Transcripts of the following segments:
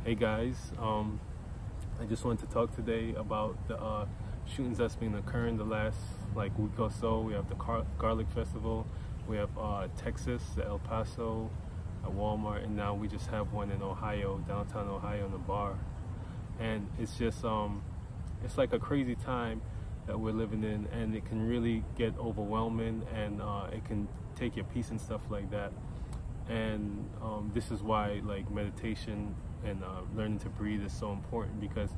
Hey guys, I just wanted to talk today about the shootings that's been occurring the last week or so. We have the Garlic Festival, we have Texas, the El Paso, at Walmart, and now we just have one in Ohio, downtown Ohio, in a bar. And it's just, it's like a crazy time that we're living in, and it can really get overwhelming, and it can take your peace and stuff like that. And this is why meditation and learning to breathe is so important, because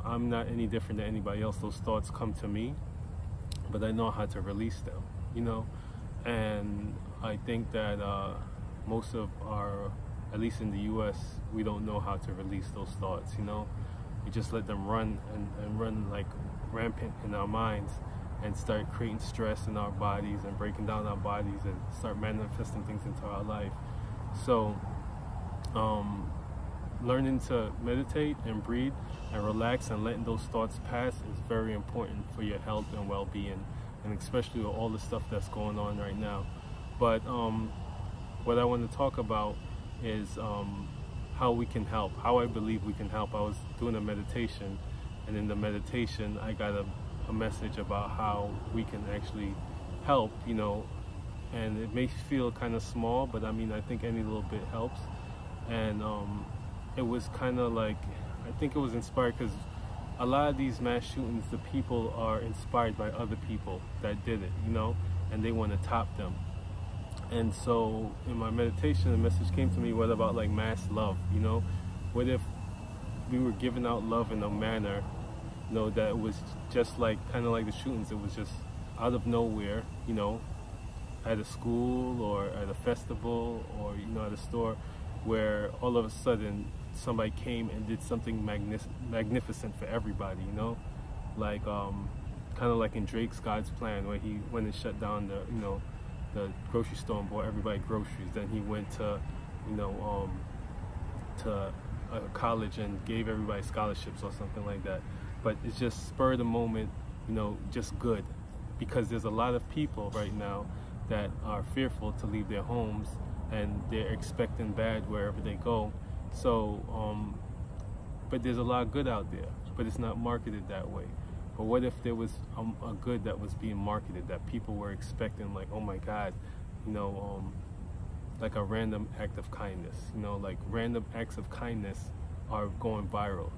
I'm not any different than anybody else. Those thoughts come to me, but I know how to release them, and I think that most of our, at least in the US, we don't know how to release those thoughts. We just let them run and run like rampant in our minds, and start creating stress in our bodies and breaking down our bodies and start manifesting things into our life. So learning to meditate and breathe and relax and letting those thoughts pass is very important for your health and well-being, and especially with all the stuff that's going on right now. But what I want to talk about is how we can help, how I believe we can help. I was doing a meditation, and in the meditation I got a message about how we can actually help, and it may feel kind of small, but I mean, I think any little bit helps. And it was kind of like, I think it was inspired because a lot of these mass shootings, the people are inspired by other people that did it, and they want to top them. And so in my meditation, the message came to me, what about mass love? What if we were giving out love in a manner that was just kind of like the shootings? It was just out of nowhere, at a school or at a festival or at a store, where all of a sudden somebody came and did something magnificent for everybody, kind of like in Drake's God's Plan, where he went and shut down the grocery store and bought everybody groceries. Then he went to to a college and gave everybody scholarships or something like that. But it's just spur of the moment, just good, because there's a lot of people right now that are fearful to leave their homes, and they're expecting bad wherever they go. So, but there's a lot of good out there, but it's not marketed that way. But what if there was a good that was being marketed, that people were expecting, oh my God, like a random act of kindness, random acts of kindness are going viral,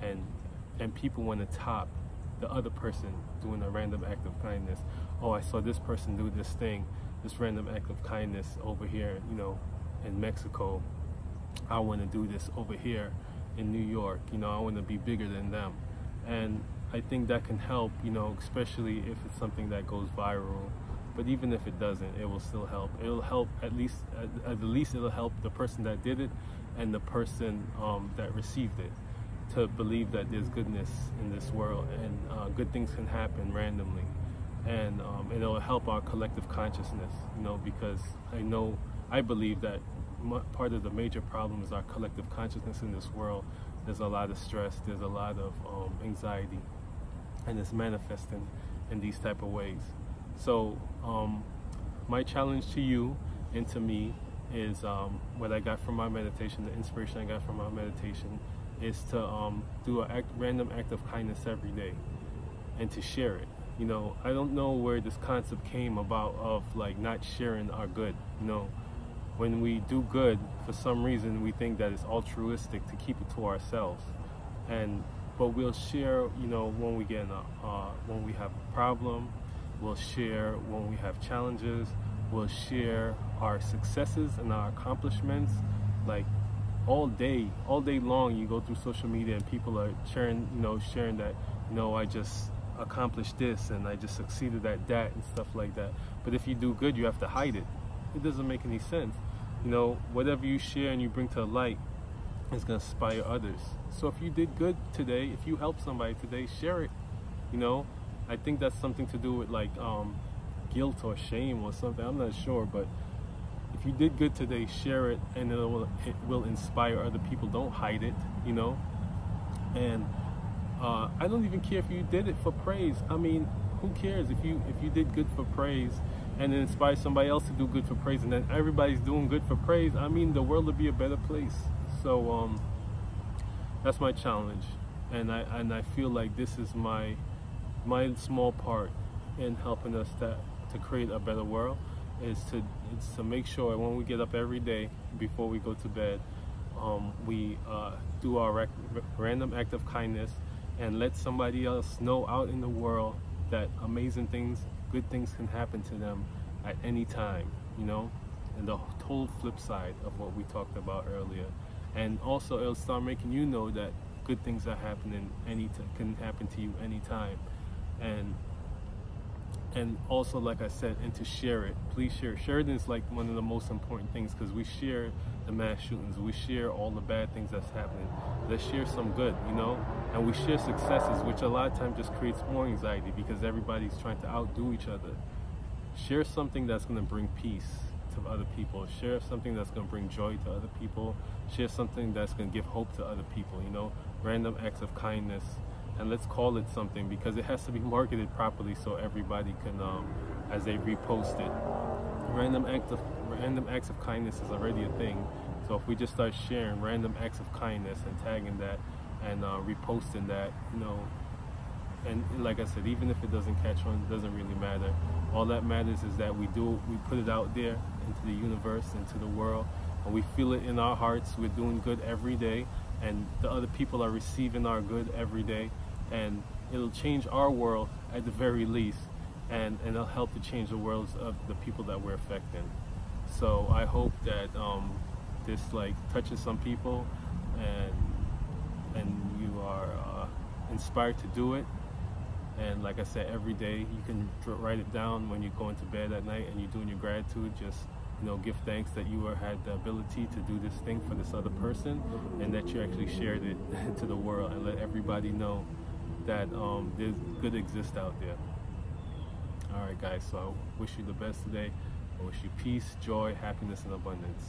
and people want to top the other person doing a random act of kindness. Oh, I saw this person do this thing, this random act of kindness over here, in Mexico. I want to do this over here in New York. I want to be bigger than them. And I think that can help, especially if it's something that goes viral. But even if it doesn't, it will still help. It'll help at the least it'll help the person that did it and the person that received it, to believe that there's goodness in this world, and good things can happen randomly. And it'll help our collective consciousness, because I believe that part of the major problem is our collective consciousness in this world. There's a lot of stress, there's a lot of anxiety, and it's manifesting in these type of ways. So my challenge to you and to me is, what I got from my meditation, the inspiration I got from my meditation, is to do a random act of kindness every day, and to share it. I don't know where this concept came about of not sharing our good. When we do good, for some reason we think that it's altruistic to keep it to ourselves, but we'll share, when we get when we have a problem. We'll share when we have challenges. We'll share our successes and our accomplishments. All day long, you go through social media and people are sharing that, I just accomplished this and I just succeeded at that and stuff like that. But if you do good, you have to hide it. It doesn't make any sense. Whatever you share and you bring to light is going to inspire others. So if you did good today, if you helped somebody today, share it. I think that's something to do with guilt or shame or something. I'm not sure, but if you did good today, share it, and it will inspire other people. Don't hide it, And I don't even care if you did it for praise. I mean, who cares if you did good for praise and then inspire somebody else to do good for praise, and then everybody's doing good for praise? I mean, the world would be a better place. So that's my challenge, and I feel like this is my small part in helping us to create a better world, is to make sure when we get up every day before we go to bed, we do our random act of kindness and let somebody else know out in the world that amazing things, good things can happen to them at any time, you know, and the total flip side of what we talked about earlier. And also it'll start making you know that good things are happening, can happen to you anytime. And also, like I said, and to share it. Please share it. Sharing is like one of the most important things, because we share the mass shootings, we share all the bad things that's happening. Let's share some good, you know, and we share successes, which a lot of times just creates more anxiety because everybody's trying to outdo each other. Share something that's going to bring peace to other people. Share something that's going to bring joy to other people. Share something that's going to give hope to other people, you know, random acts of kindness. And let's call it something, because it has to be marketed properly so everybody can, as they repost it. Random acts of kindness is already a thing. So if we just start sharing random acts of kindness and tagging that and reposting that, you know, and like I said, even if it doesn't catch on, it doesn't really matter. All that matters is that we put it out there into the universe, into the world, and we feel it in our hearts. We're doing good every day, and the other people are receiving our good every day, and it'll change our world at the very least, and it'll help to change the worlds of the people that we're affecting. So I hope that this like touches some people, and you are inspired to do it. And like I said, every day you can write it down when you're going to bed at night and you're doing your gratitude. Just, you know, give thanks that you had the ability to do this thing for this other person, and that you actually shared it to the world, and let everybody know that there's good exists out there. All right, guys, so I wish you the best today. I wish you peace, joy, happiness, and abundance.